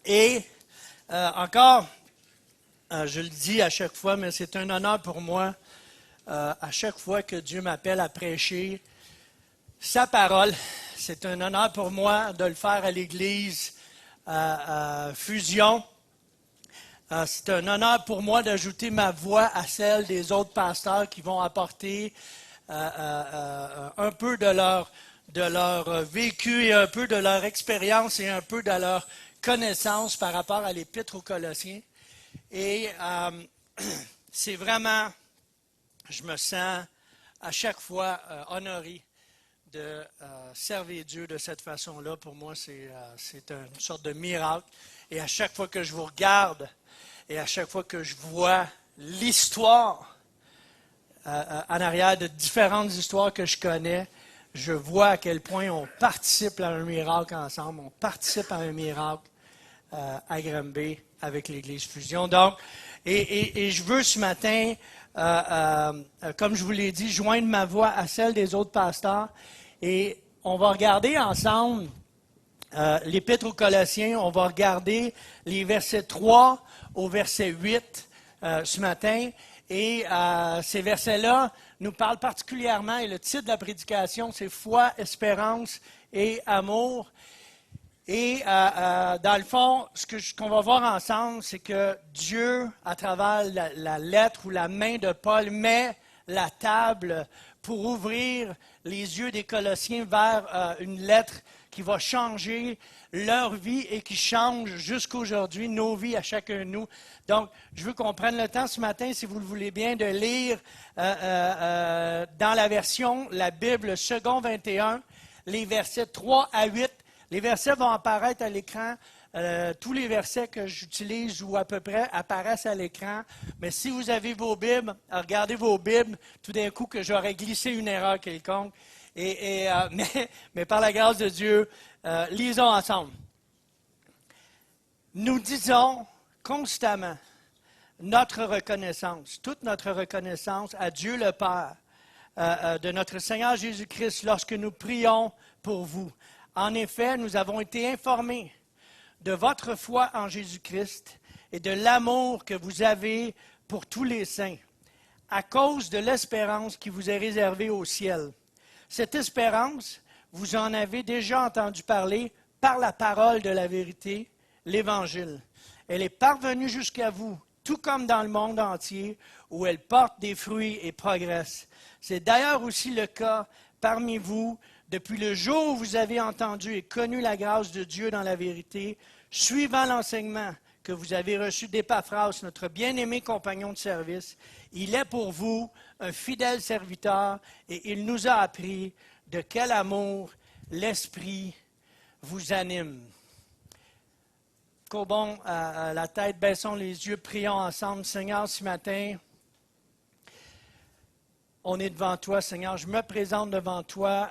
Et encore, je le dis à chaque fois, mais c'est un honneur pour moi, à chaque fois que Dieu m'appelle à prêcher sa parole. C'est un honneur pour moi de le faire à l'Église Fusion. C'est un honneur pour moi d'ajouter ma voix à celle des autres pasteurs qui vont apporter un peu de leur vécu et un peu de leur expérience et un peu de leur connaissance par rapport à l'Épître aux Colossiens. Et c'est vraiment, je me sens à chaque fois honoré de servir Dieu de cette façon-là. Pour moi, c'est une sorte de miracle. Et à chaque fois que je vous regarde et à chaque fois que je vois l'histoire en arrière de différentes histoires que je connais, je vois à quel point on participe à un miracle ensemble, on participe à un miracle à Granby avec l'Église Fusion. Donc, et je veux ce matin, comme je vous l'ai dit, joindre ma voix à celle des autres pasteurs. Et on va regarder ensemble l'Épître aux Colossiens. On va regarder les versets 3 au verset 8 ce matin. Et ces versets-là nous parlent particulièrement, et le titre de la prédication, c'est « Foi, espérance et amour ». Et dans le fond, ce qu'on va voir ensemble, c'est que Dieu, à travers la lettre ou la main de Paul, met la table pour ouvrir les yeux des Colossiens vers une lettre qui va changer leur vie et qui change jusqu'aujourd'hui nos vies à chacun de nous. Donc, je veux qu'on prenne le temps ce matin, si vous le voulez bien, de lire dans la version, la Bible, second 21, les versets 3 à 8. Les versets vont apparaître à l'écran. Tous les versets que j'utilise ou à peu près apparaissent à l'écran. Mais si vous avez vos Bibles, regardez vos Bibles, tout d'un coup que j'aurais glissé une erreur quelconque. Mais par la grâce de Dieu, lisons ensemble. Nous disons constamment notre reconnaissance, toute notre reconnaissance à Dieu le Père, de notre Seigneur Jésus-Christ lorsque nous prions pour vous. En effet, nous avons été informés de votre foi en Jésus-Christ et de l'amour que vous avez pour tous les saints, à cause de l'espérance qui vous est réservée au ciel. Cette espérance, vous en avez déjà entendu parler par la parole de la vérité, l'Évangile. Elle est parvenue jusqu'à vous, tout comme dans le monde entier, où elle porte des fruits et progresse. C'est d'ailleurs aussi le cas parmi vous, depuis le jour où vous avez entendu et connu la grâce de Dieu dans la vérité, suivant l'enseignement que vous avez reçu d'Épaphras, notre bien-aimé compagnon de service. Il est pour vous un fidèle serviteur et il nous a appris de quel amour l'Esprit vous anime. Courbons la tête, baissons les yeux, prions ensemble. Seigneur, ce matin, on est devant toi, Seigneur. Je me présente devant toi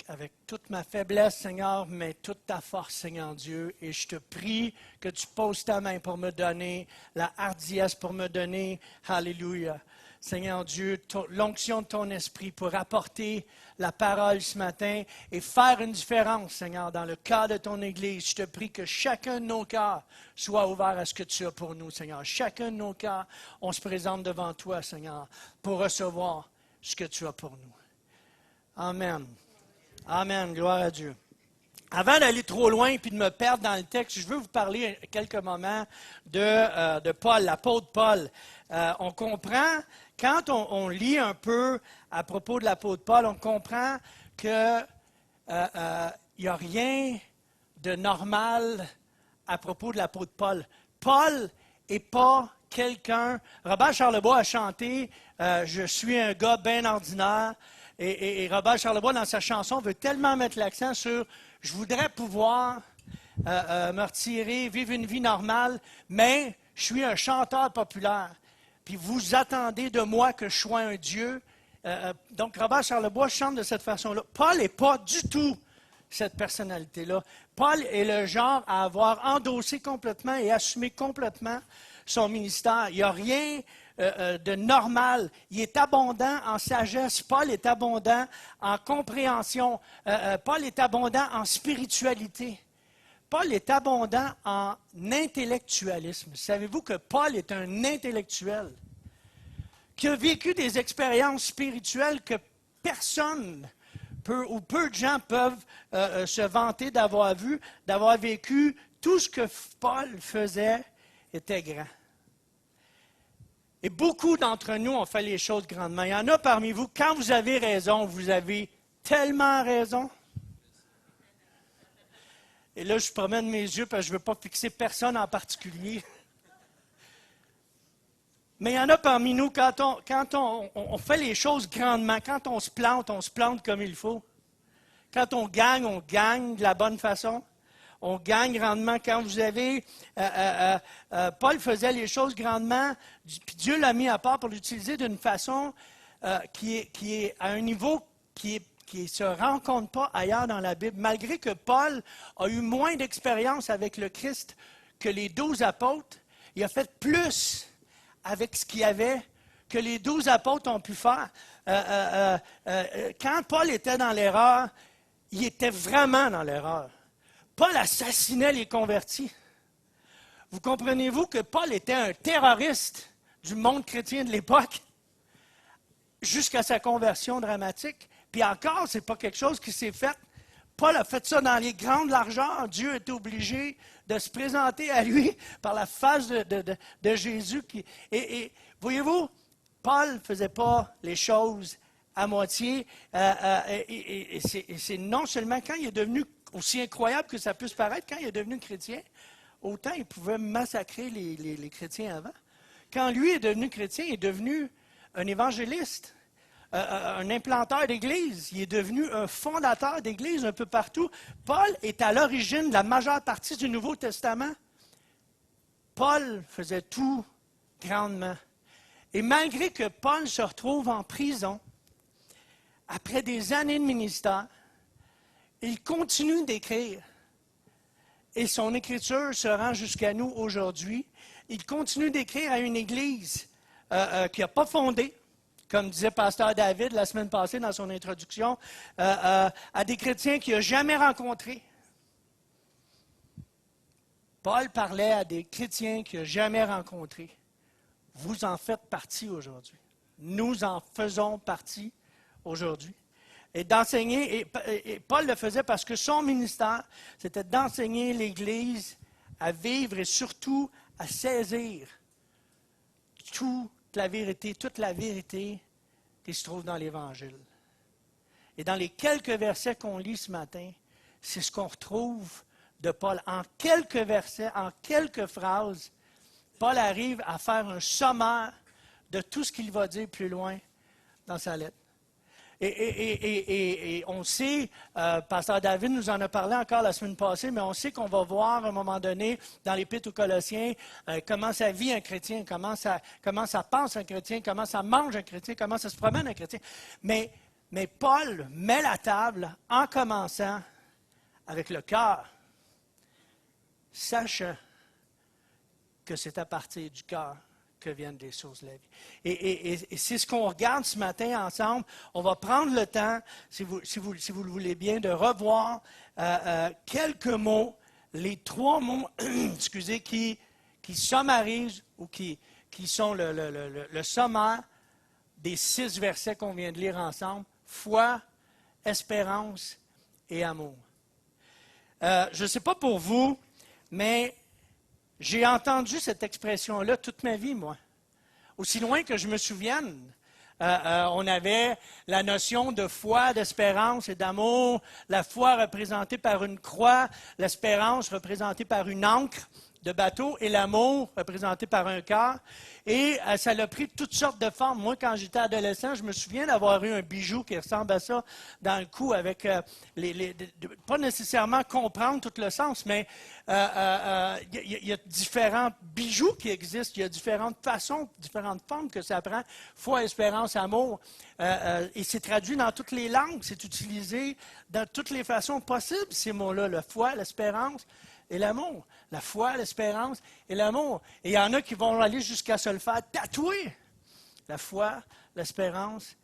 avec toute ma faiblesse, Seigneur, mais toute ta force, Seigneur Dieu. Et je te prie que tu poses ta main pour me donner la hardiesse, pour me donner, alléluia, Seigneur Dieu, l'onction de ton esprit pour apporter la parole ce matin et faire une différence, Seigneur, dans le cœur de ton Église. Je te prie que chacun de nos cœurs soit ouvert à ce que tu as pour nous, Seigneur. Chacun de nos cœurs, on se présente devant toi, Seigneur, pour recevoir ce que tu as pour nous. Amen. Amen. Gloire à Dieu. Avant d'aller trop loin et de me perdre dans le texte, je veux vous parler quelques moments de Paul, l'apôtre Paul. On comprend, quand on lit un peu à propos de l'apôtre Paul, on comprend qu'il n'y a rien de normal à propos de l'apôtre Paul. Paul n'est pas quelqu'un... Robert Charlebois a chanté « Je suis un gars bien ordinaire ». Et Robert Charlebois, dans sa chanson, veut tellement mettre l'accent sur « Je voudrais pouvoir me retirer, vivre une vie normale, mais je suis un chanteur populaire. Puis vous attendez de moi que je sois un Dieu. » Donc Robert Charlebois chante de cette façon-là. Paul n'est pas du tout cette personnalité-là. Paul est le genre à avoir endossé complètement et assumé complètement son ministère. Il n'y a rien de normal. Il est abondant en sagesse. Paul est abondant en compréhension. Paul est abondant en spiritualité. Paul est abondant en intellectualisme. Savez-vous que Paul est un intellectuel qui a vécu des expériences spirituelles que personne ou peu de gens peuvent se vanter d'avoir vu, d'avoir vécu. Tout ce que Paul faisait était grand. Et beaucoup d'entre nous ont fait les choses grandement. Il y en a parmi vous, quand vous avez raison, vous avez tellement raison. Et là, je promène mes yeux parce que je ne veux pas fixer personne en particulier. Mais il y en a parmi nous, quand on fait les choses grandement, quand on se plante comme il faut. Quand on gagne de la bonne façon. On gagne grandement. Quand vous avez... Paul faisait les choses grandement, puis Dieu l'a mis à part pour l'utiliser d'une façon qui est à un niveau qui ne se rencontre pas ailleurs dans la Bible. Malgré que Paul a eu moins d'expérience avec le Christ que les 12 apôtres, il a fait plus avec ce qu'il y avait que les 12 apôtres ont pu faire. Quand Paul était dans l'erreur, il était vraiment dans l'erreur. Paul assassinait les convertis. Vous comprenez-vous que Paul était un terroriste du monde chrétien de l'époque jusqu'à sa conversion dramatique? Puis encore, ce n'est pas quelque chose qui s'est fait. Paul a fait ça dans les grandes largeurs. Dieu était obligé de se présenter à lui par la face de Jésus. Et voyez-vous, Paul ne faisait pas les choses à moitié. Et c'est non seulement quand il est devenu, aussi incroyable que ça puisse paraître, quand il est devenu chrétien, autant il pouvait massacrer les chrétiens avant. Quand lui est devenu chrétien, il est devenu un évangéliste, un implanteur d'église. Il est devenu un fondateur d'église un peu partout. Paul est à l'origine de la majeure partie du Nouveau Testament. Paul faisait tout grandement. Et malgré que Paul se retrouve en prison, après des années de ministère, il continue d'écrire. Et son écriture se rend jusqu'à nous aujourd'hui. Il continue d'écrire à une église qui n'a pas fondé, comme disait Pasteur David la semaine passée dans son introduction, à des chrétiens qu'il n'a jamais rencontrés. Paul parlait à des chrétiens qu'il n'a jamais rencontrés. Vous en faites partie aujourd'hui. Nous en faisons partie aujourd'hui. Et d'enseigner, et Paul le faisait parce que son ministère, c'était d'enseigner l'Église à vivre et surtout à saisir toute la vérité qui se trouve dans l'Évangile. Et dans les quelques versets qu'on lit ce matin, c'est ce qu'on retrouve de Paul. En quelques versets, en quelques phrases, Paul arrive à faire un sommaire de tout ce qu'il va dire plus loin dans sa lettre. Et on sait, Pasteur David nous en a parlé encore la semaine passée, mais on sait qu'on va voir à un moment donné, dans l'Épître aux Colossiens, comment ça vit un chrétien, comment ça pense un chrétien, comment ça mange un chrétien, comment ça se promène un chrétien. Mais Paul met la table en commençant avec le cœur, sachant que c'est à partir du cœur que viennent les sources de la vie. Et c'est ce qu'on regarde ce matin ensemble. On va prendre le temps, si vous le voulez bien, de revoir quelques mots, les 3 mots, excusez, qui sommarisent ou qui sont le sommaire des 6 versets qu'on vient de lire ensemble. Foi, espérance et amour. Je ne sais pas pour vous, mais j'ai entendu cette expression-là toute ma vie, moi. Aussi loin que je me souvienne, on avait la notion de foi, d'espérance et d'amour. La foi représentée par une croix, l'espérance représentée par une ancre de bateau et l'amour représenté par un cœur. Et ça a pris toutes sortes de formes. Moi, quand j'étais adolescent, je me souviens d'avoir eu un bijou qui ressemble à ça dans le cou avec pas nécessairement comprendre tout le sens, mais il y a différents bijoux qui existent, il y a différentes façons, différentes formes que ça prend. Foi, espérance, amour. Et c'est traduit dans toutes les langues, c'est utilisé dans toutes les façons possibles, ces mots-là, la foi, l'espérance et l'amour. La foi, l'espérance et l'amour. Et il y en a qui vont aller jusqu'à se le faire tatouer. La foi, l'espérance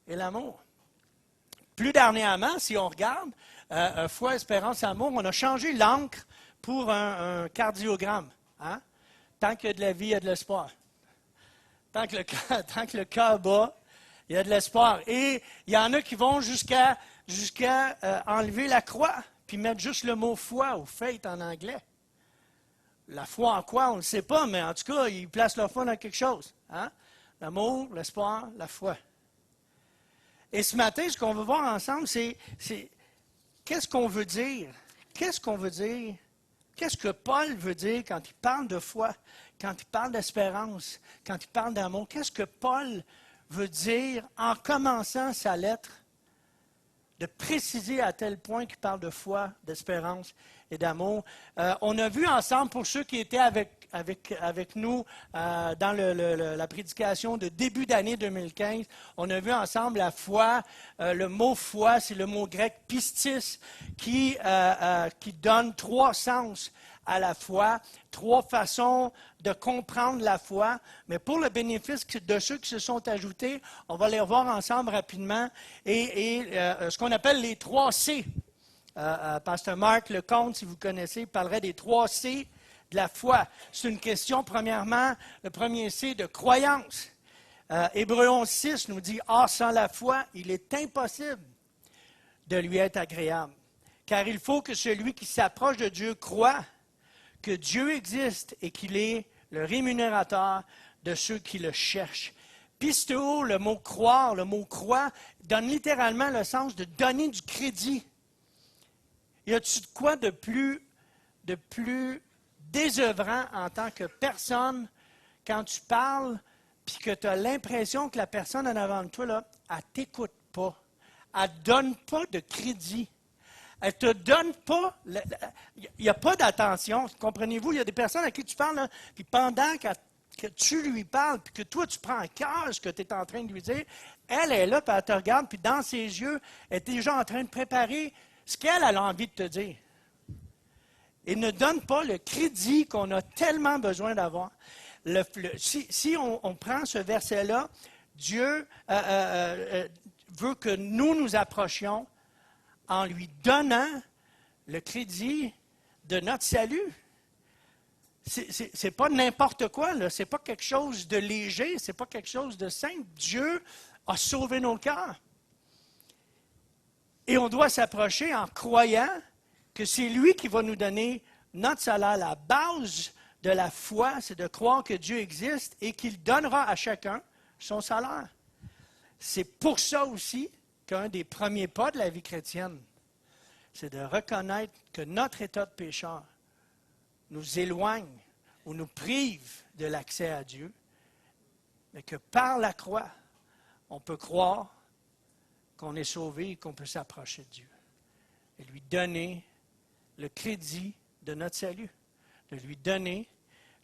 et l'amour. Plus dernièrement, si on regarde, foi, espérance, amour, on a changé l'encre pour un cardiogramme. Hein? Tant qu'il y a de la vie, il y a de l'espoir. Tant que le cœur bat, il y a de l'espoir. Et il y en a qui vont jusqu'à enlever la croix, puis mettre juste le mot foi ou faith en anglais. La foi en quoi, on ne le sait pas, mais en tout cas, ils placent leur foi dans quelque chose. Hein? L'amour, l'espoir, la foi. Et ce matin, ce qu'on veut voir ensemble, c'est qu'est-ce qu'on veut dire? Qu'est-ce qu'on veut dire? Qu'est-ce que Paul veut dire quand il parle de foi, quand il parle d'espérance, quand il parle d'amour? Qu'est-ce que Paul veut dire en commençant sa lettre? De préciser à tel point qu'il parle de foi, d'espérance et d'amour. On a vu ensemble, pour ceux qui étaient avec nous dans la prédication de début d'année 2015, on a vu ensemble la foi. Le mot foi, c'est le mot grec pistis, qui donne 3 sens à la foi, 3 façons de comprendre la foi. Mais pour le bénéfice de ceux qui se sont ajoutés, on va les revoir ensemble rapidement. Et ce qu'on appelle les 3 C. Pasteur Marc Lecomte, si vous connaissez, parlerait des 3 C de la foi. C'est une question, premièrement, le premier C de croyance. Hébreux 11.6 nous dit « Or, sans la foi, il est impossible de lui être agréable. Car il faut que celui qui s'approche de Dieu croit que Dieu existe et qu'il est le rémunérateur de ceux qui le cherchent. » Pisteo, le mot croire, le mot croire, donne littéralement le sens de donner du crédit. Y a-t-il de quoi de plus désœuvrant en tant que personne quand tu parles puis que tu as l'impression que la personne en avant de toi, là, elle ne t'écoute pas. Elle ne donne pas de crédit. Elle ne te donne pas... Il n'y a pas d'attention. Comprenez-vous? Il y a des personnes à qui tu parles, là, puis pendant que tu lui parles, puis que toi, tu prends en cœur ce que tu es en train de lui dire, elle est là, puis elle te regarde, puis dans ses yeux, elle est déjà en train de préparer ce qu'elle a envie de te dire. Et ne donne pas le crédit qu'on a tellement besoin d'avoir. Si on prend ce verset-là, Dieu veut que nous approchions en lui donnant le crédit de notre salut. C'est pas n'importe quoi, là. C'est pas quelque chose de léger, c'est pas quelque chose de simple. Dieu a sauvé nos cœurs. Et on doit s'approcher en croyant que c'est lui qui va nous donner notre salaire. La base de la foi, c'est de croire que Dieu existe et qu'il donnera à chacun son salaire. C'est pour ça aussi qu'un des premiers pas de la vie chrétienne, c'est de reconnaître que notre état de pécheur nous éloigne ou nous prive de l'accès à Dieu, mais que par la croix, on peut croire qu'on est sauvé et qu'on peut s'approcher de Dieu et lui donner le crédit de notre salut, de lui donner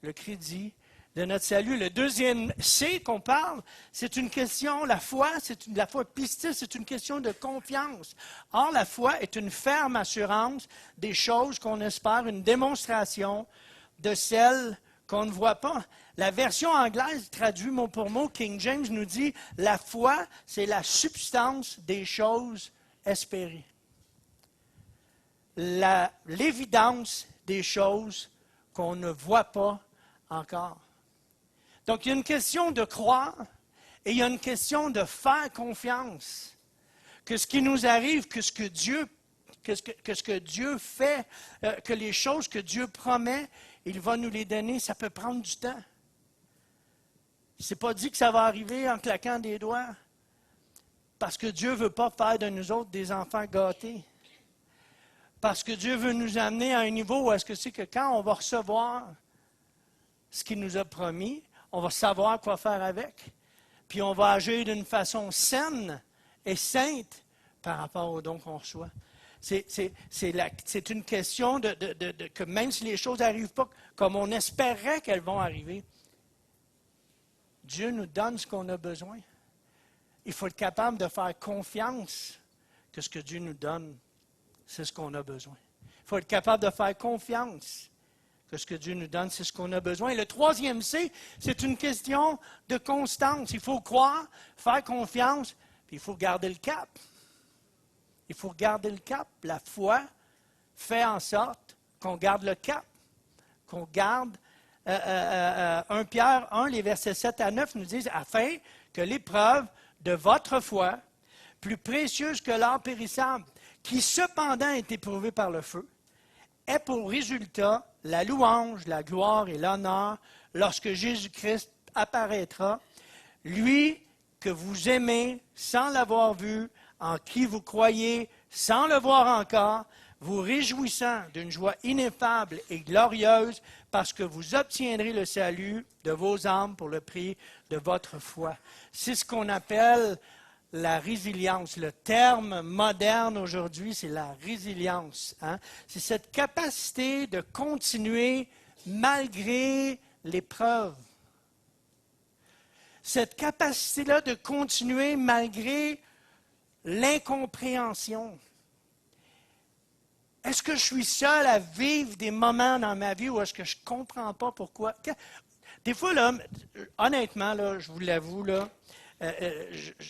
le crédit de notre salut. Le deuxième C qu'on parle, c'est une question, la foi pistis, c'est une question de confiance. Or, la foi est une ferme assurance des choses qu'on espère, une démonstration de celles qu'on ne voit pas. La version anglaise traduit mot pour mot, King James nous dit « La foi, c'est la substance des choses espérées. » L'évidence des choses qu'on ne voit pas encore. Donc, il y a une question de croire et il y a une question de faire confiance que ce qui nous arrive, que ce que Dieu fait, que les choses que Dieu promet, il va nous les donner, ça peut prendre du temps. Ce n'est pas dit que ça va arriver en claquant des doigts, parce que Dieu ne veut pas faire de nous autres des enfants gâtés. Parce que Dieu veut nous amener à un niveau où est-ce que c'est que quand on va recevoir ce qu'il nous a promis, on va savoir quoi faire avec, puis on va agir d'une façon saine et sainte par rapport aux dons qu'on reçoit. C'est une question que même si les choses n'arrivent pas comme on espérait qu'elles vont arriver, Dieu nous donne ce qu'on a besoin. Il faut être capable de faire confiance que ce que Dieu nous donne, c'est ce qu'on a besoin. Il faut être capable de faire confiance que ce que Dieu nous donne, c'est ce qu'on a besoin. Et le troisième C, c'est une question de constance. Il faut croire, faire confiance, puis il faut garder le cap. Il faut garder le cap. La foi fait en sorte qu'on garde le cap, qu'on garde 1 Pierre 1, les versets 7 à 9 nous disent « Afin que l'épreuve de votre foi, plus précieuse que l'or périssable, qui cependant est éprouvée par le feu, ait pour résultat la louange, la gloire et l'honneur lorsque Jésus-Christ apparaîtra, lui que vous aimez sans l'avoir vu, en qui vous croyez sans le voir encore, vous réjouissant d'une joie ineffable et glorieuse, parce que vous obtiendrez le salut de vos âmes pour le prix de votre foi. » C'est ce qu'on appelle la résilience. Le terme moderne aujourd'hui, c'est la résilience. Hein? C'est cette capacité de continuer malgré l'épreuve. Cette capacité-là de continuer malgré l'incompréhension. Est-ce que je suis seul à vivre des moments dans ma vie où est-ce que je ne comprends pas pourquoi? Des fois, là, honnêtement, là, je vous l'avoue, là,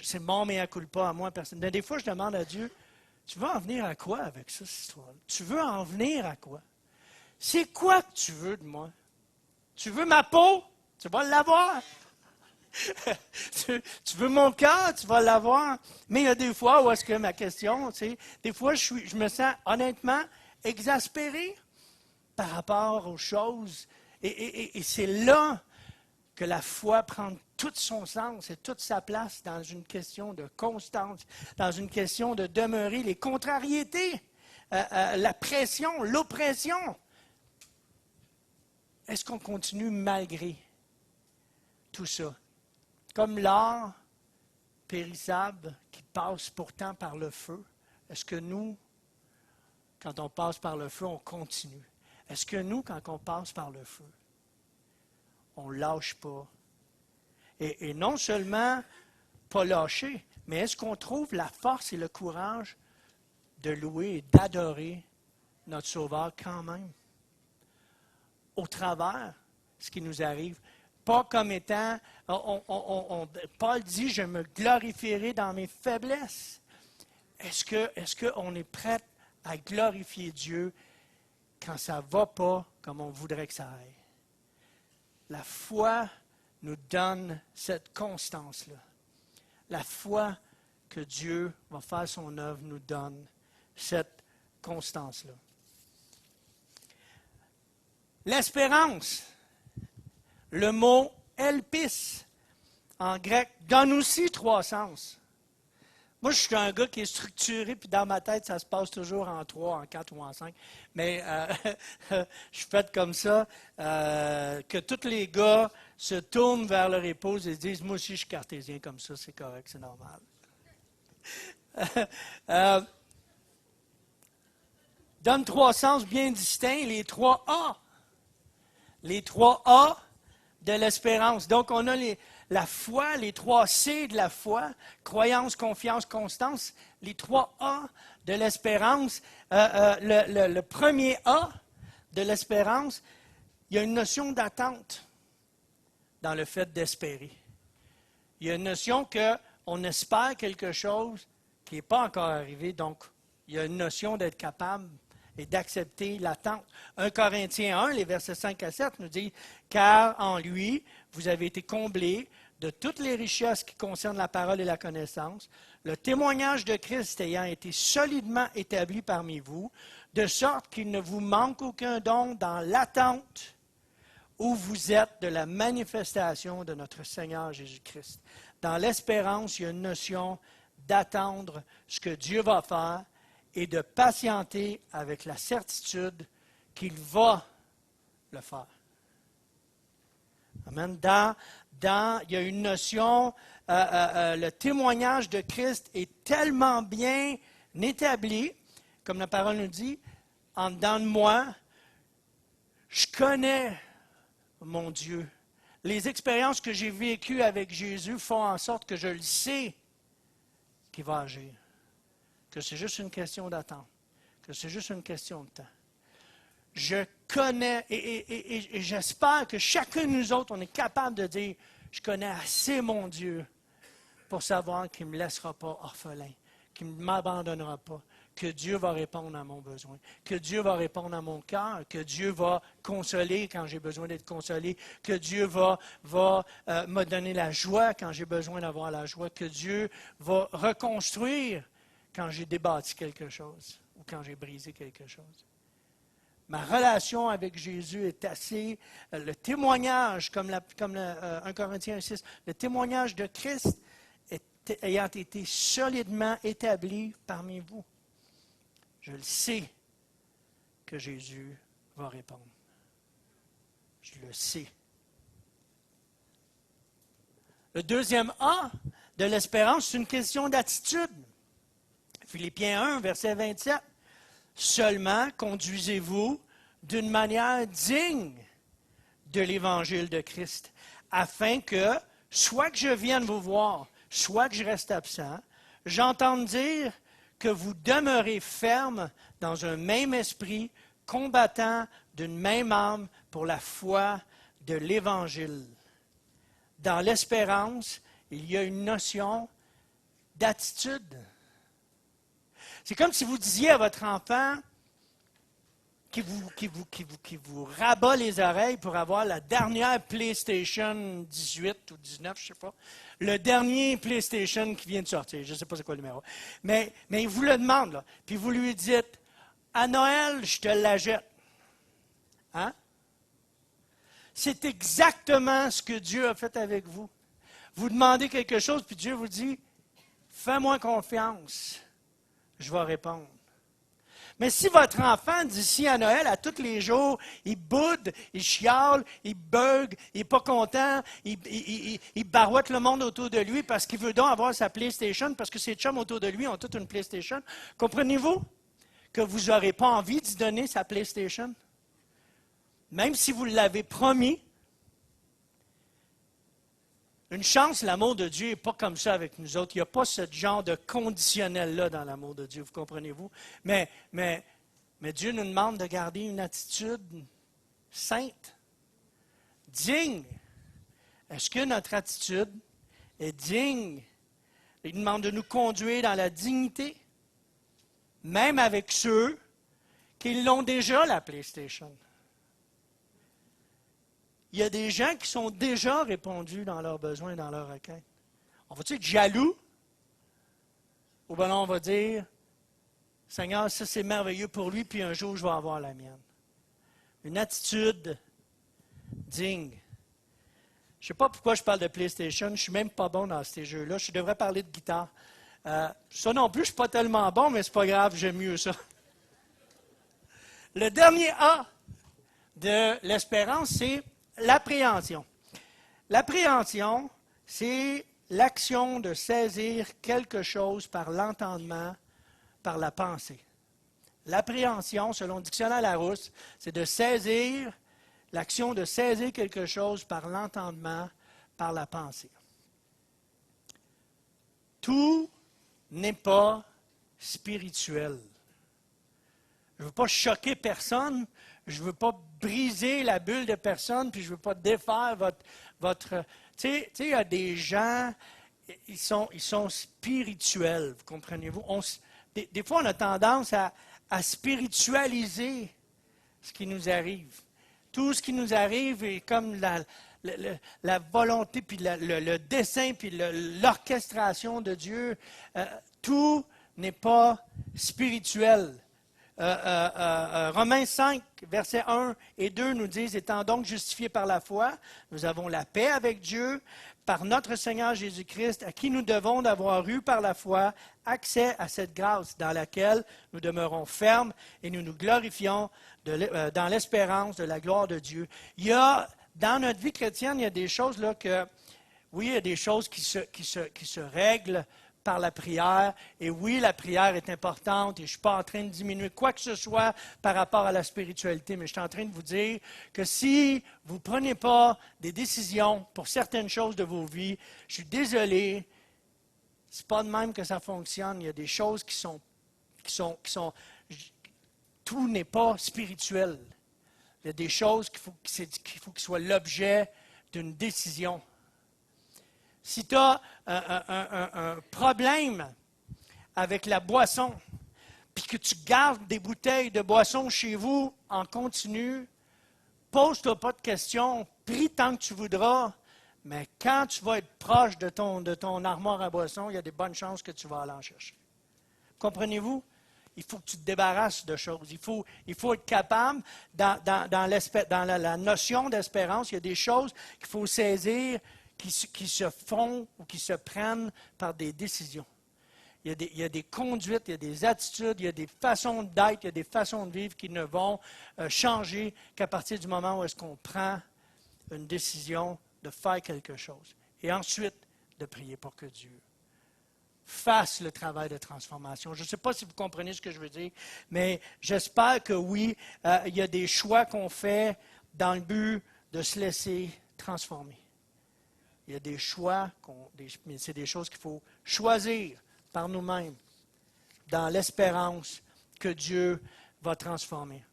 c'est mon mea culpa à moi, personne. Mais des fois, je demande à Dieu, tu veux en venir à quoi avec ça, cette histoire-là? Tu veux en venir à quoi? C'est quoi que tu veux de moi? Tu veux ma peau? Tu vas l'avoir. tu veux mon cœur? Tu vas l'avoir. Mais il y a des fois où est-ce que ma question, tu sais, des fois, je me sens honnêtement exaspéré par rapport aux choses. Et c'est là que la foi prend tout son sens et toute sa place dans une question de constance, dans une question de demeurer, les contrariétés, la pression, l'oppression. Est-ce qu'on continue malgré tout ça? Comme l'or périssable qui passe pourtant par le feu, est-ce que nous, quand on passe par le feu, on continue? Est-ce que nous, quand on passe par le feu, on ne lâche pas? Et non seulement pas lâcher, mais est-ce qu'on trouve la force et le courage de louer et d'adorer notre Sauveur quand même? Au travers ce qui nous arrive. Pas comme étant, Paul dit, je me glorifierai dans mes faiblesses. Est-ce qu'on est prêt à glorifier Dieu quand ça ne va pas comme on voudrait que ça aille? La foi nous donne cette constance-là. La foi que Dieu va faire son œuvre nous donne cette constance-là. L'espérance. Le mot « elpis » en grec donne aussi 3 sens. Moi, je suis un gars qui est structuré, puis dans ma tête, ça se passe toujours en 3, en 4 ou en 5. Mais je suis fait comme ça, que tous les gars se tournent vers leur épouse et se disent « Moi aussi, je suis cartésien comme ça, c'est correct, c'est normal. » Donne 3 sens bien distincts, les 3 A. Les 3 A de l'espérance. Donc, on a la foi, les 3 C de la foi, croyance, confiance, constance, les 3 A de l'espérance. Le premier A de l'espérance, il y a une notion d'attente dans le fait d'espérer. Il y a une notion qu'on espère quelque chose qui n'est pas encore arrivé, donc il y a une notion d'être capable et d'accepter l'attente. 1 Corinthiens 1, les versets 5 à 7 nous dit « Car en lui, vous avez été comblés de toutes les richesses qui concernent la parole et la connaissance, le témoignage de Christ ayant été solidement établi parmi vous, de sorte qu'il ne vous manque aucun don dans l'attente où vous êtes de la manifestation de notre Seigneur Jésus-Christ. » Dans l'espérance, il y a une notion d'attendre ce que Dieu va faire et de patienter avec la certitude qu'il va le faire. Amen. Il y a une notion, le témoignage de Christ est tellement bien établi, comme la parole nous dit, en dedans de moi, je connais mon Dieu. Les expériences que j'ai vécues avec Jésus font en sorte que je le sais qu'il va agir. Que c'est juste une question d'attente, que c'est juste une question de temps. Je connais, et j'espère que chacun de nous autres, on est capable de dire, je connais assez mon Dieu pour savoir qu'il ne me laissera pas orphelin, qu'il ne m'abandonnera pas, que Dieu va répondre à mon besoin, que Dieu va répondre à mon cœur, que Dieu va consoler quand j'ai besoin d'être consolé, que Dieu va me donner la joie quand j'ai besoin d'avoir la joie, que Dieu va reconstruire quand j'ai débâti quelque chose ou quand j'ai brisé quelque chose. Ma relation avec Jésus est assez... le témoignage, comme 1 Corinthiens 6, le témoignage de Christ ayant été solidement établi parmi vous. Je le sais que Jésus va répondre. Je le sais. Le deuxième A de l'espérance, c'est une question d'attitude. Philippiens 1, verset 27. Seulement conduisez-vous d'une manière digne de l'évangile de Christ, afin que, soit que je vienne vous voir, soit que je reste absent, j'entende dire que vous demeurez ferme dans un même esprit, combattant d'une même âme pour la foi de l'Évangile. Dans l'espérance, il y a une notion d'attitude. C'est comme si vous disiez à votre enfant qui vous rabat les oreilles pour avoir la dernière PlayStation 18 ou 19, je ne sais pas, le dernier PlayStation qui vient de sortir, je ne sais pas c'est quoi le numéro, mais il vous le demande, là, puis vous lui dites, à Noël, je te la jette. Hein? C'est exactement ce que Dieu a fait avec vous. Vous demandez quelque chose, puis Dieu vous dit, fais-moi confiance, je vais répondre. Mais si votre enfant, d'ici à Noël, à tous les jours, il boude, il chiale, il bug, il n'est pas content, il barouette le monde autour de lui parce qu'il veut donc avoir sa PlayStation, parce que ses chums autour de lui ont toute une PlayStation, comprenez-vous que vous n'aurez pas envie d'y donner sa PlayStation? Même si vous l'avez promis. Une chance, l'amour de Dieu n'est pas comme ça avec nous autres. Il n'y a pas ce genre de conditionnel-là dans l'amour de Dieu, vous comprenez-vous? Mais Dieu nous demande de garder une attitude sainte, digne. Est-ce que notre attitude est digne? Il nous demande de nous conduire dans la dignité, même avec ceux qui l'ont déjà, la PlayStation. Il y a des gens qui sont déjà répondus dans leurs besoins et dans leurs requêtes. On va-tu être jaloux? Ou bien on va dire, Seigneur, ça c'est merveilleux pour lui, puis un jour je vais avoir la mienne. Une attitude digne. Je ne sais pas pourquoi je parle de PlayStation, je ne suis même pas bon dans ces jeux-là. Je devrais parler de guitare. Ça non plus, je ne suis pas tellement bon, mais ce n'est pas grave, j'aime mieux ça. Le dernier A de l'espérance, c'est l'appréhension. L'appréhension, c'est l'action de saisir quelque chose par l'entendement, par la pensée. L'appréhension, selon le dictionnaire Larousse, c'est de saisir, l'action de saisir quelque chose par l'entendement, par la pensée. Tout n'est pas spirituel. Je ne veux pas choquer personne, je ne veux pas briser la bulle de personne, puis je ne veux pas défaire votre... Tu sais, il y a des gens, ils sont spirituels, vous comprenez-vous? Des fois, on a tendance à spiritualiser ce qui nous arrive. Tout ce qui nous arrive est comme la volonté, puis le dessein, puis l'orchestration de Dieu. Tout n'est pas spirituel. Romains 5, versets 1 et 2 nous disent, étant donc justifiés par la foi, nous avons la paix avec Dieu, par notre Seigneur Jésus-Christ, à qui nous devons d'avoir eu par la foi accès à cette grâce dans laquelle nous demeurons fermes et nous nous glorifions dans l'espérance de la gloire de Dieu. Il y a, dans notre vie chrétienne, il y a des choses là que, oui, il y a des choses qui se règlent par la prière. Et oui, la prière est importante et je ne suis pas en train de diminuer quoi que ce soit par rapport à la spiritualité, mais je suis en train de vous dire que si vous ne prenez pas des décisions pour certaines choses de vos vies, je suis désolé, ce n'est pas de même que ça fonctionne. Il y a des choses qui sont tout n'est pas spirituel. Il y a des choses qu'il faut qu'ils soient l'objet d'une décision. Si tu as un problème avec la boisson, puis puis que tu gardes des bouteilles de boisson chez vous en continu, pose-toi pas de questions, prie tant que tu voudras, mais quand tu vas être proche de ton armoire à boisson, il y a des bonnes chances que tu vas aller en chercher. Comprenez-vous? Il faut que tu te débarrasses de choses. Il faut être capable, dans la notion d'espérance, il y a des choses qu'il faut saisir qui se font ou qui se prennent par des décisions. Il y a des conduites, il y a des attitudes, il y a des façons d'être, il y a des façons de vivre qui ne vont changer qu'à partir du moment où est-ce qu'on prend une décision de faire quelque chose. Et ensuite, de prier pour que Dieu fasse le travail de transformation. Je ne sais pas si vous comprenez ce que je veux dire, mais j'espère que oui, il y a des choix qu'on fait dans le but de se laisser transformer. Il y a des choix, mais c'est des choses qu'il faut choisir par nous-mêmes, dans l'espérance que Dieu va transformer.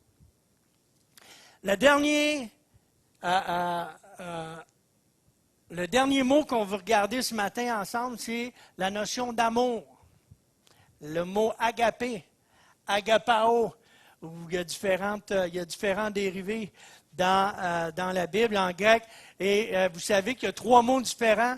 Le dernier mot qu'on veut regarder ce matin ensemble, c'est la notion d'amour. Le mot agapé, agapao, où il y a différents dérivés dans la Bible en grec. Et vous savez qu'il y a 3 mots différents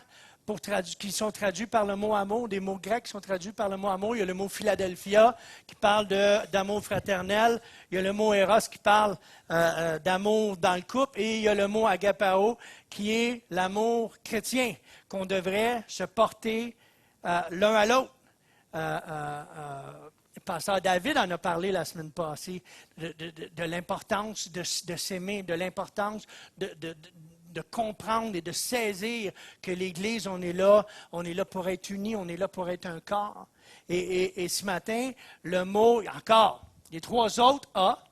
qui sont traduits par le mot amour, des mots grecs qui sont traduits par le mot amour. Il y a le mot Philadelphia qui parle d'amour fraternel. Il y a le mot Eros qui parle d'amour dans le couple. Et il y a le mot agapao qui est l'amour chrétien, qu'on devrait se porter l'un à l'autre. Le pasteur David en a parlé la semaine passée de l'importance de s'aimer, de l'importance de comprendre et de saisir que l'Église, on est là pour être unis, on est là pour être un corps. Et ce matin, le mot, encore, les 3 autres A,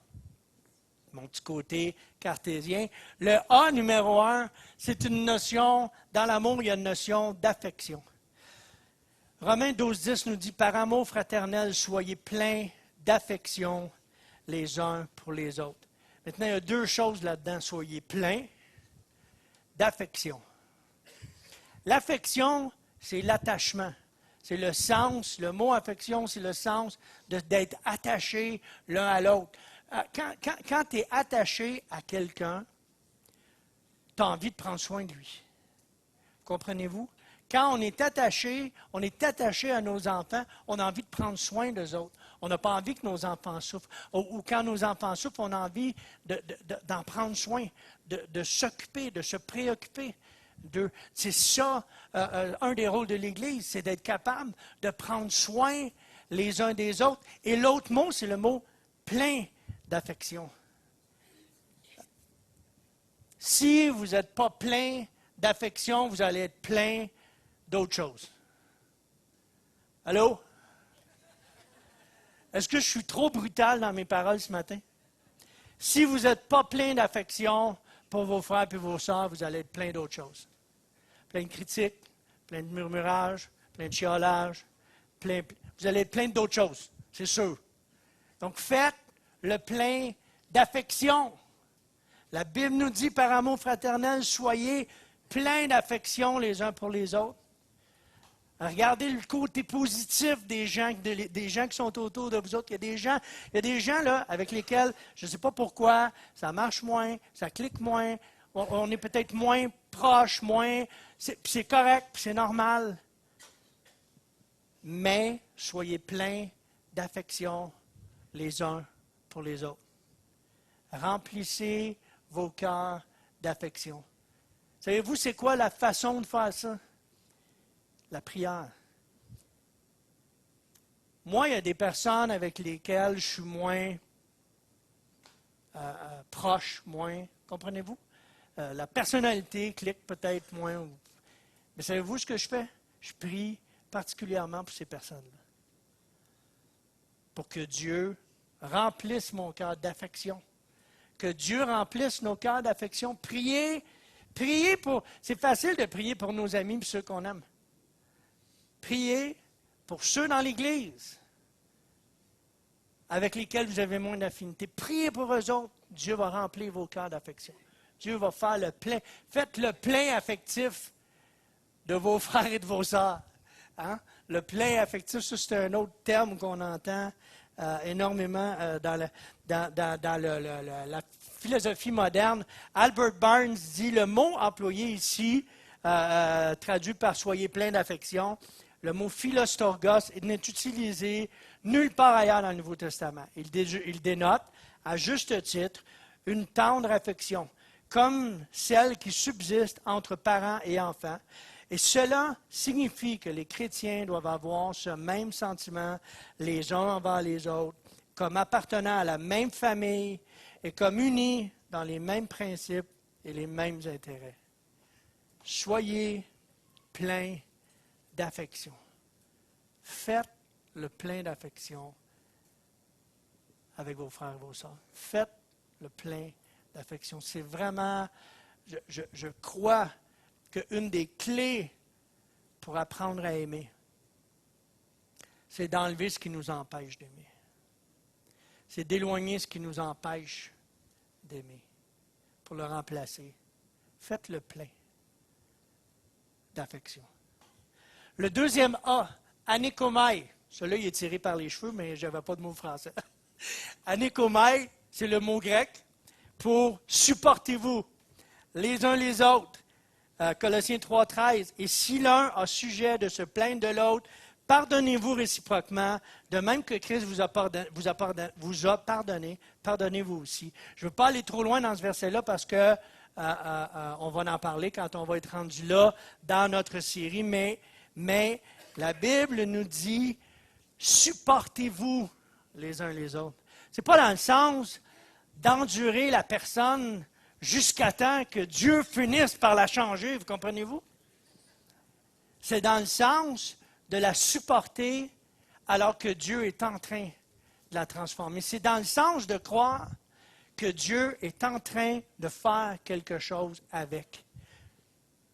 mon petit côté cartésien, le A numéro 1, c'est une notion, dans l'amour, il y a une notion d'affection. Romains 12,10 nous dit, par amour fraternel, soyez pleins d'affection les uns pour les autres. Maintenant, il y a 2 choses là-dedans, soyez pleins d'affection. L'affection, c'est l'attachement. C'est le sens, le mot affection, c'est le sens d'être attaché l'un à l'autre. Quand tu es attaché à quelqu'un, tu as envie de prendre soin de lui. Comprenez-vous? Quand on est attaché à nos enfants, on a envie de prendre soin d'eux autres. On n'a pas envie que nos enfants souffrent. Ou quand nos enfants souffrent, on a envie d'en prendre soin, de s'occuper, de se préoccuper d'eux. C'est ça, un des rôles de l'Église, c'est d'être capable de prendre soin les uns des autres. Et l'autre mot, c'est le mot plein d'affection. Si vous n'êtes pas plein d'affection, vous allez être plein d'autres choses. Allô? Est-ce que je suis trop brutal dans mes paroles ce matin? Si vous n'êtes pas plein d'affection pour vos frères et vos sœurs, vous allez être plein d'autres choses. Plein de critiques, plein de murmurages, plein de chiolages, vous allez être plein d'autres choses, c'est sûr. Donc faites le plein d'affection. La Bible nous dit par amour fraternel, soyez pleins d'affection les uns pour les autres. Regardez le côté positif des gens qui sont autour de vous autres. Il y a des gens là, avec lesquels, je ne sais pas pourquoi, ça marche moins, ça clique moins, on est peut-être moins proche, c'est correct, c'est normal. Mais soyez pleins d'affection les uns pour les autres. Remplissez vos cœurs d'affection. Savez-vous, c'est quoi la façon de faire ça? La prière. Moi, il y a des personnes avec lesquelles je suis moins proche, comprenez-vous? La personnalité clique peut-être moins. Mais savez-vous ce que je fais? Je prie particulièrement pour ces personnes-là. Pour que Dieu remplisse mon cœur d'affection. Que Dieu remplisse nos cœurs d'affection. Priez pour... C'est facile de prier pour nos amis et ceux qu'on aime. Priez pour ceux dans l'Église avec lesquels vous avez moins d'affinité. Priez pour eux autres. Dieu va remplir vos cœurs d'affection. Dieu va faire le plein. Faites le plein affectif de vos frères et de vos sœurs. Hein? Le plein affectif, ça c'est un autre terme qu'on entend énormément la philosophie moderne. Albert Barnes dit, le mot employé ici, traduit par « soyez plein d'affection », le mot philostorgos n'est utilisé nulle part ailleurs dans le Nouveau Testament. Il dénote, à juste titre, une tendre affection, comme celle qui subsiste entre parents et enfants. Et cela signifie que les chrétiens doivent avoir ce même sentiment les uns envers les autres, comme appartenant à la même famille et comme unis dans les mêmes principes et les mêmes intérêts. Soyez pleins d'affection. Faites le plein d'affection avec vos frères et vos sœurs. Faites le plein d'affection. C'est vraiment, je crois qu'une des clés pour apprendre à aimer, c'est d'enlever ce qui nous empêche d'aimer. C'est d'éloigner ce qui nous empêche d'aimer, pour le remplacer. Faites le plein d'affection. Le deuxième A, anikomai. Celui-là, il est tiré par les cheveux, mais je n'avais pas de mot français. Anikomai, c'est le mot grec pour supportez-vous les uns les autres. Colossiens 3,13. Et si l'un a sujet de se plaindre de l'autre, pardonnez-vous réciproquement, de même que Christ vous a pardonné, pardonnez-vous aussi. Je ne veux pas aller trop loin dans ce verset-là parce que on va en parler quand on va être rendu là dans notre série, mais la Bible nous dit supportez-vous les uns les autres. Ce n'est pas dans le sens d'endurer la personne jusqu'à temps que Dieu finisse par la changer, vous comprenez-vous? C'est dans le sens de la supporter alors que Dieu est en train de la transformer. C'est dans le sens de croire que Dieu est en train de faire quelque chose avec.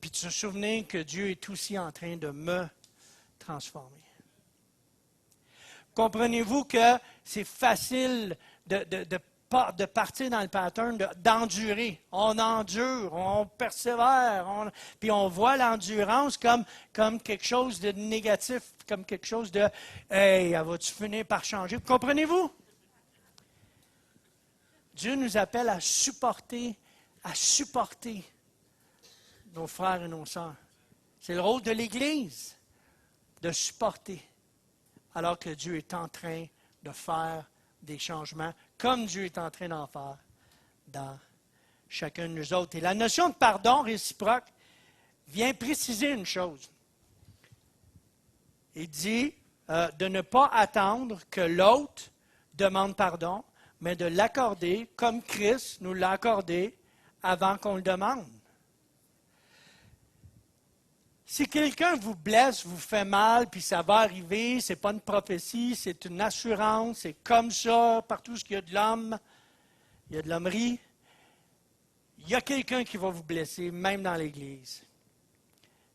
Puis de se souvenir que Dieu est aussi en train de me transformer. Comprenez-vous que c'est facile de partir dans le pattern d'endurer. On endure, on persévère, puis on voit l'endurance comme quelque chose de négatif, comme quelque chose de « Hey, vas-tu finir par changer? » Comprenez-vous? Dieu nous appelle à supporter nos frères et nos sœurs. C'est le rôle de l'Église de supporter, alors que Dieu est en train de faire des changements, comme Dieu est en train d'en faire dans chacun de nous autres. Et la notion de pardon réciproque vient préciser une chose. Il dit de ne pas attendre que l'autre demande pardon, mais de l'accorder comme Christ nous l'a accordé avant qu'on le demande. Si quelqu'un vous blesse, vous fait mal, puis ça va arriver, ce n'est pas une prophétie, c'est une assurance, c'est comme ça, partout où il y a de l'homme, il y a de l'hommerie, il y a quelqu'un qui va vous blesser, même dans l'Église.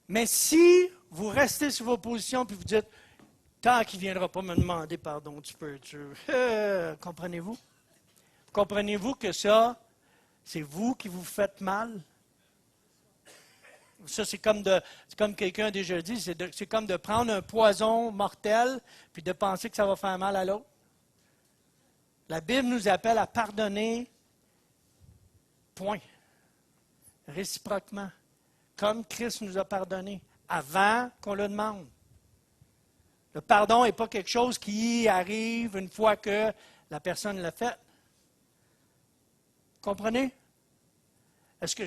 Mais si vous restez sur vos positions, puis vous dites, tant qu'il ne viendra pas me demander pardon, tu peux, comprenez-vous? Comprenez-vous que ça, c'est vous qui vous faites mal? Ça, c'est comme quelqu'un a déjà dit, c'est comme de prendre un poison mortel puis de penser que ça va faire mal à l'autre. La Bible nous appelle à pardonner, point, réciproquement, comme Christ nous a pardonné, avant qu'on le demande. Le pardon n'est pas quelque chose qui arrive une fois que la personne l'a fait. Comprenez? Est-ce que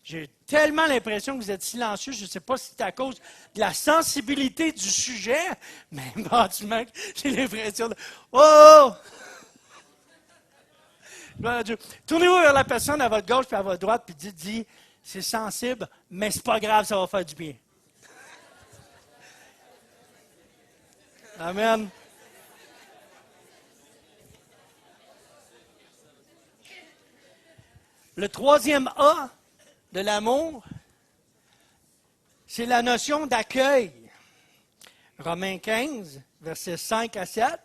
j'ai tellement l'impression que vous êtes silencieux, je ne sais pas si c'est à cause de la sensibilité du sujet, mais pratiquement, j'ai l'impression de « Oh! » Gloire à Dieu. Tournez-vous vers la personne à votre gauche et à votre droite, puis dites, c'est sensible, mais c'est pas grave, ça va faire du bien. Amen. Le troisième A de l'amour, c'est la notion d'accueil. Romains 15, versets 5 à 7,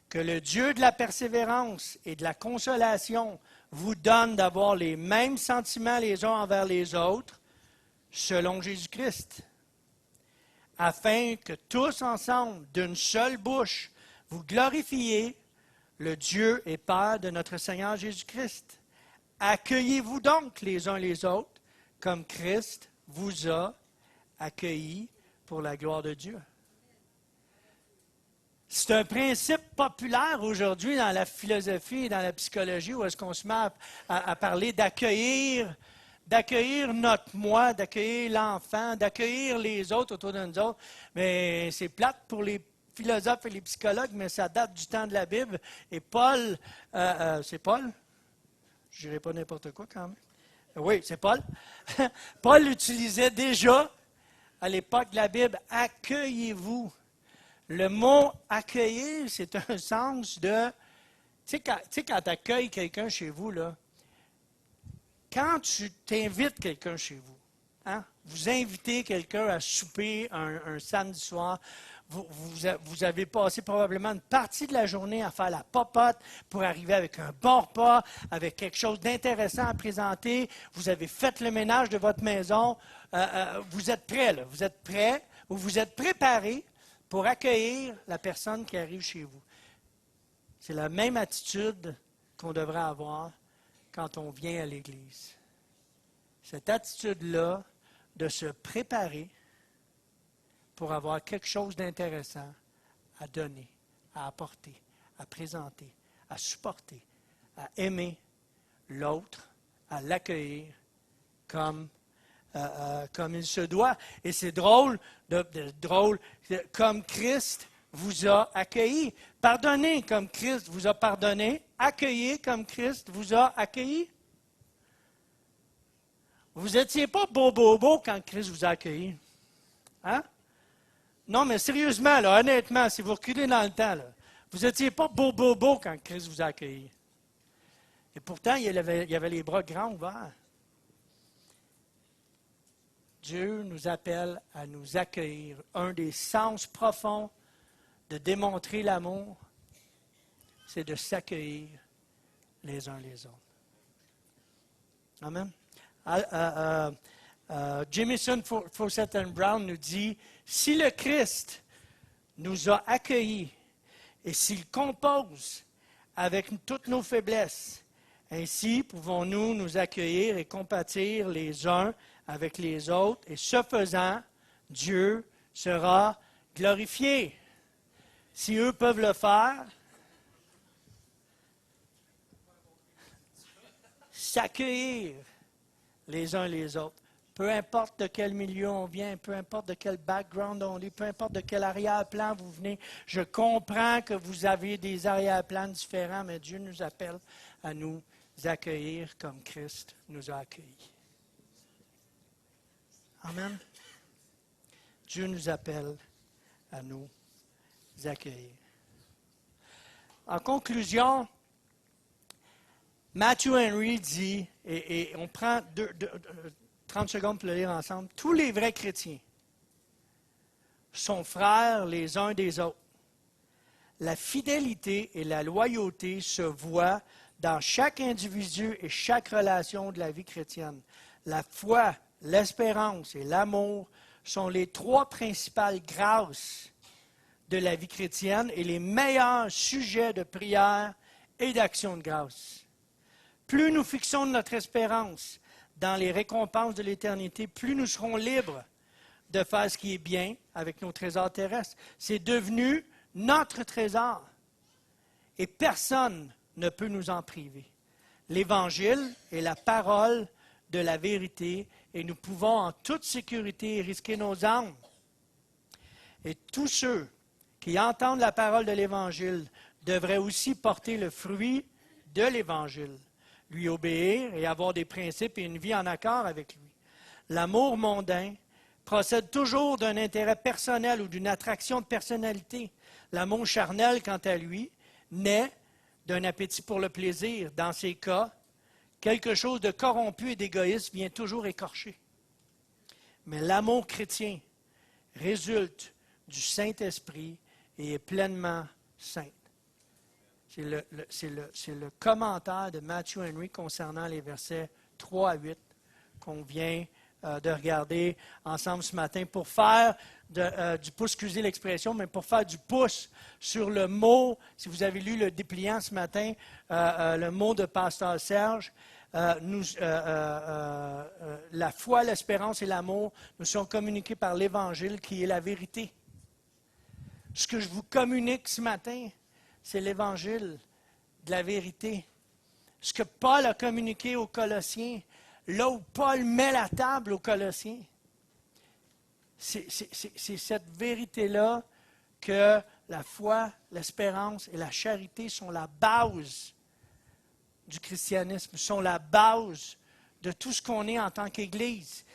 que le Dieu de la persévérance et de la consolation vous donne d'avoir les mêmes sentiments les uns envers les autres, selon Jésus-Christ, afin que tous ensemble, d'une seule bouche, vous glorifiez le Dieu et Père de notre Seigneur Jésus-Christ. Accueillez-vous donc les uns les autres comme Christ vous a accueillis pour la gloire de Dieu. C'est un principe populaire aujourd'hui dans la philosophie et dans la psychologie où est-ce qu'on se met à parler d'accueillir notre moi, d'accueillir l'enfant, d'accueillir les autres autour de nous autres. Mais c'est plate pour les philosophes et les psychologues, mais ça date du temps de la Bible. Et Paul, c'est Paul? Je dirais pas n'importe quoi quand même. Oui, c'est Paul. Paul l'utilisait déjà à l'époque de la Bible. Accueillez-vous. Le mot accueillir, c'est un sens de... Tu sais, quand tu accueilles quelqu'un chez vous, là, quand tu t'invites quelqu'un chez vous, hein, vous invitez quelqu'un à souper un samedi soir, vous avez passé probablement une partie de la journée à faire la popote pour arriver avec un bon repas, avec quelque chose d'intéressant à présenter. Vous avez fait le ménage de votre maison. Vous êtes prêt, là. Vous êtes prêt ou vous êtes préparé pour accueillir la personne qui arrive chez vous. C'est la même attitude qu'on devrait avoir quand on vient à l'Église. Cette attitude-là de se préparer pour avoir quelque chose d'intéressant à donner, à apporter, à présenter, à supporter, à aimer l'autre, à l'accueillir comme il se doit. Et c'est drôle, comme Christ vous a accueilli. Pardonnez comme Christ vous a pardonné. Accueillez comme Christ vous a accueilli. Vous n'étiez pas beau quand Christ vous a accueilli. Hein? Non, mais sérieusement, là, honnêtement, si vous reculez dans le temps, là, vous n'étiez pas beau quand Christ vous a accueilli. Et pourtant, il y avait les bras grands ouverts. Dieu nous appelle à nous accueillir. Un des sens profonds de démontrer l'amour, c'est de s'accueillir les uns les autres. Amen. Jamieson Fausset and Brown nous dit, si le Christ nous a accueillis et s'il compose avec toutes nos faiblesses, ainsi pouvons-nous nous accueillir et compatir les uns avec les autres, et ce faisant, Dieu sera glorifié. Si eux peuvent le faire, s'accueillir les uns les autres. Peu importe de quel milieu on vient, peu importe de quel background on est, peu importe de quel arrière-plan vous venez, je comprends que vous avez des arrière-plans différents, mais Dieu nous appelle à nous accueillir comme Christ nous a accueillis. Amen. Dieu nous appelle à nous accueillir. En conclusion, Matthew Henry dit, et on prend 30 secondes pour le lire ensemble, tous les vrais chrétiens sont frères les uns des autres. La fidélité et la loyauté se voient dans chaque individu et chaque relation de la vie chrétienne. La foi, l'espérance et l'amour sont les trois principales grâces de la vie chrétienne et les meilleurs sujets de prière et d'action de grâce. Plus nous fixons notre espérance dans les récompenses de l'éternité, plus nous serons libres de faire ce qui est bien avec nos trésors terrestres. C'est devenu notre trésor et personne ne peut nous en priver. L'Évangile est la parole de la vérité et nous pouvons en toute sécurité risquer nos âmes. Et tous ceux qui entendent la parole de l'Évangile devraient aussi porter le fruit de l'Évangile, lui obéir et avoir des principes et une vie en accord avec lui. L'amour mondain procède toujours d'un intérêt personnel ou d'une attraction de personnalité. L'amour charnel, quant à lui, naît d'un appétit pour le plaisir. Dans ces cas, quelque chose de corrompu et d'égoïste vient toujours écorcher. Mais l'amour chrétien résulte du Saint-Esprit et est pleinement saint. C'est le commentaire de Matthew Henry concernant les versets 3 à 8 qu'on vient de regarder ensemble ce matin pour faire du pouce, excusez l'expression, mais pour faire du pouce sur le mot, si vous avez lu le dépliant ce matin, le mot de Pasteur Serge, la foi, l'espérance et l'amour nous sont communiqués par l'Évangile qui est la vérité. Ce que je vous communique ce matin, c'est l'Évangile de la vérité. Ce que Paul a communiqué aux Colossiens, là où Paul met la table aux Colossiens, c'est cette vérité-là que la foi, l'espérance et la charité sont la base du christianisme, sont la base de tout ce qu'on est en tant qu'Église.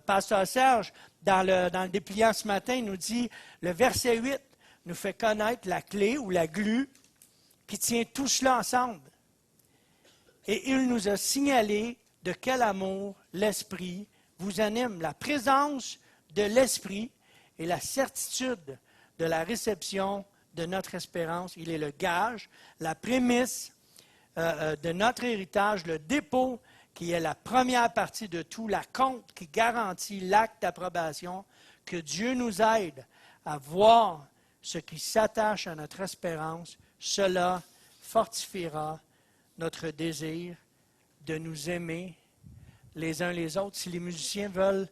Pasteur Serge, dans le dépliant ce matin, il nous dit, le verset 8 nous fait connaître la clé ou la glue qui tient tout cela ensemble. Et il nous a signalé de quel amour l'Esprit vous anime. La présence de l'Esprit et la certitude de la réception de notre espérance. Il est le gage, la prémisse de notre héritage, le dépôt qui est la première partie de tout, la compte qui garantit l'acte d'approbation, que Dieu nous aide à voir ce qui s'attache à notre espérance. Cela fortifiera notre désir de nous aimer les uns les autres. Si les musiciens veulent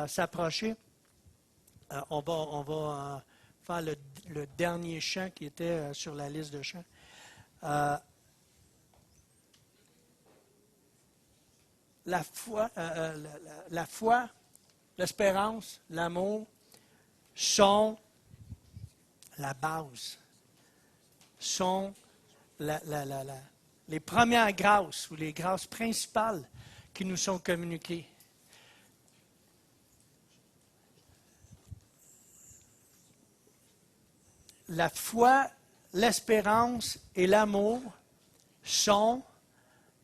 s'approcher, on va faire le dernier chant qui était sur la liste de chants. La foi, l'espérance, l'amour sont la base, sont les premières grâces ou les grâces principales qui nous sont communiquées. La foi, l'espérance et l'amour sont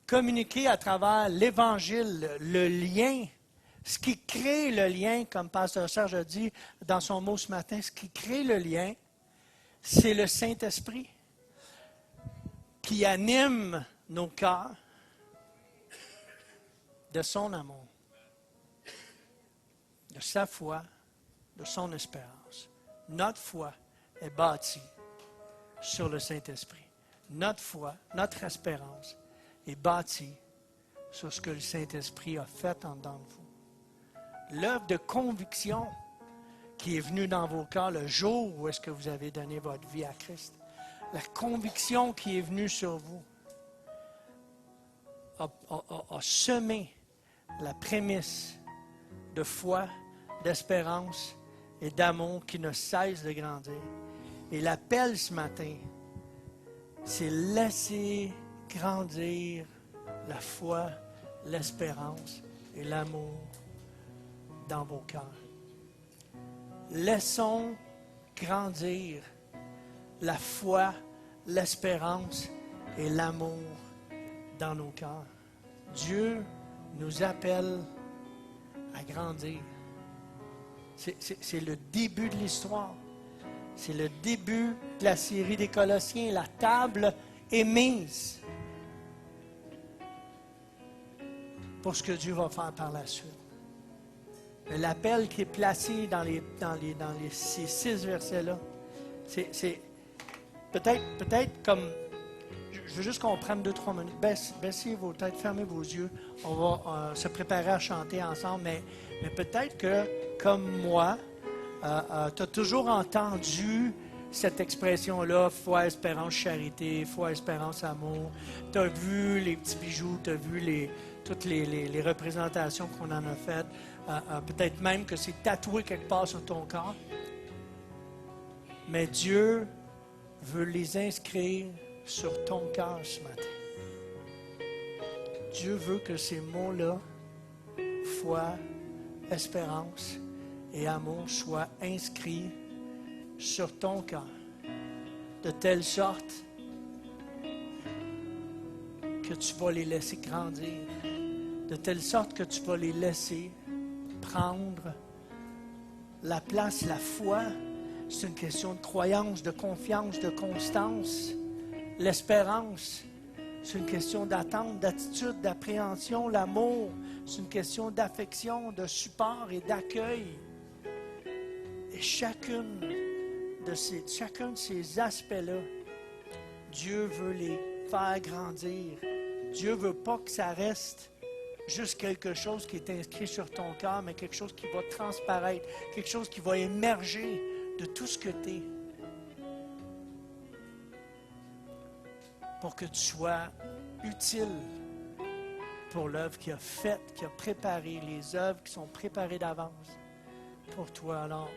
communiqués à travers l'Évangile, le lien. Ce qui crée le lien, comme Pasteur Serge a dit dans son mot ce matin, ce qui crée le lien, c'est le Saint-Esprit qui anime nos cœurs de son amour, de sa foi, de son espérance. Notre foi est bâtie sur le Saint-Esprit. Notre foi, notre espérance est bâtie sur ce que le Saint-Esprit a fait en dedans de vous. L'œuvre de conviction qui est venue dans vos cœurs le jour où est-ce que vous avez donné votre vie à Christ, la conviction qui est venue sur vous a semé la prémisse de foi, d'espérance et d'amour qui ne cesse de grandir. Et l'appel ce matin, c'est laisser grandir la foi, l'espérance et l'amour dans vos cœurs. Laissons grandir la foi, l'espérance et l'amour dans nos cœurs. Dieu nous appelle à grandir. C'est le début de l'histoire. C'est le début de la série des Colossiens. La table est mise pour ce que Dieu va faire par la suite. Mais l'appel qui est placé dans ces 6 versets-là, c'est peut-être comme... Je veux juste qu'on prenne 2-3 minutes. Baissez vos têtes, fermez vos yeux. On va se préparer à chanter ensemble. Mais peut-être que, comme moi, tu as toujours entendu cette expression-là, foi, espérance, charité, foi, espérance, amour. Tu as vu les petits bijoux, tu as vu toutes les représentations qu'on en a faites. Peut-être même que c'est tatoué quelque part sur ton corps. Mais Dieu veut les inscrire sur ton cœur ce matin. Dieu veut que ces mots-là, foi, espérance et amour, soient inscrits sur ton cœur, de telle sorte que tu vas les laisser grandir, de telle sorte que tu vas les laisser prendre la place. La foi, c'est une question de croyance, de confiance, de constance. L'espérance, C'est une question d'attente, d'attitude, d'appréhension, l'amour. C'est une question d'affection, de support et d'accueil. Et chacun de ces aspects-là, Dieu veut les faire grandir. Dieu ne veut pas que ça reste juste quelque chose qui est inscrit sur ton cœur, mais quelque chose qui va transparaître, quelque chose qui va émerger de tout ce que tu es. Pour que tu sois utile pour l'œuvre qu'il a faite, qu'il a préparée, les œuvres qui sont préparées d'avance pour toi. Alors,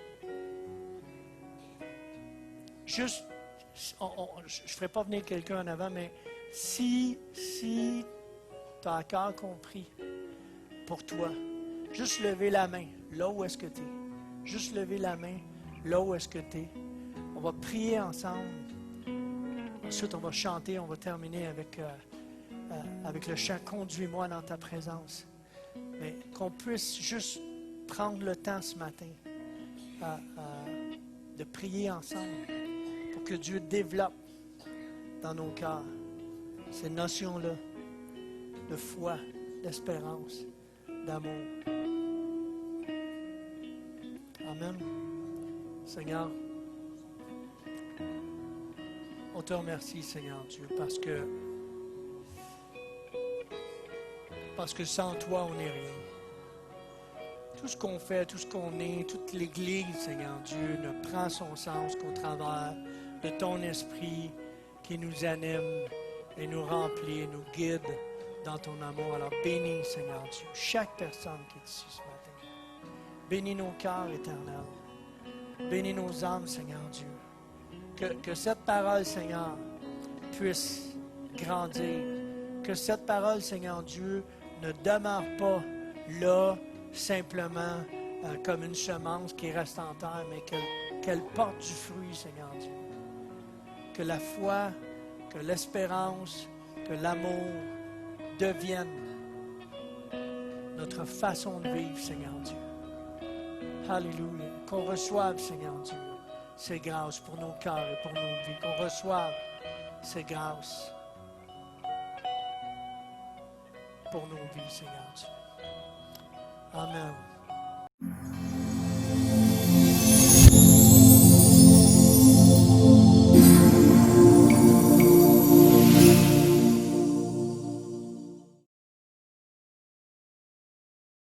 juste, je ne ferai pas venir quelqu'un en avant, mais si tu as à cœur compris pour toi, juste lever la main là où est-ce que tu es. Juste lever la main là où est-ce que tu es. On va prier ensemble. Ensuite, on va chanter, on va terminer avec le chant « Conduis-moi dans ta présence ». Mais qu'on puisse juste prendre le temps ce matin de prier ensemble pour que Dieu développe dans nos cœurs ces notions-là de foi, d'espérance, d'amour. Amen. Seigneur, on te remercie, Seigneur Dieu, parce que sans toi, on n'est rien. Tout ce qu'on fait, tout ce qu'on est, toute l'Église, Seigneur Dieu, ne prend son sens qu'au travers de ton esprit qui nous anime et nous remplit et nous guide dans ton amour. Alors bénis, Seigneur Dieu, chaque personne qui est ici ce matin. Bénis nos cœurs éternels. Bénis nos âmes, Seigneur Dieu. Que cette parole, Seigneur, puisse grandir. Que cette parole, Seigneur Dieu, ne demeure pas là, simplement comme une semence qui reste en terre, mais qu'elle porte du fruit, Seigneur Dieu. Que la foi, que l'espérance, que l'amour deviennent notre façon de vivre, Seigneur Dieu. Alléluia. Qu'on reçoive, Seigneur Dieu, ces grâces pour nos cœurs et pour nos vies. Qu'on reçoive ces grâces pour nos vies, Seigneur Dieu. Amen.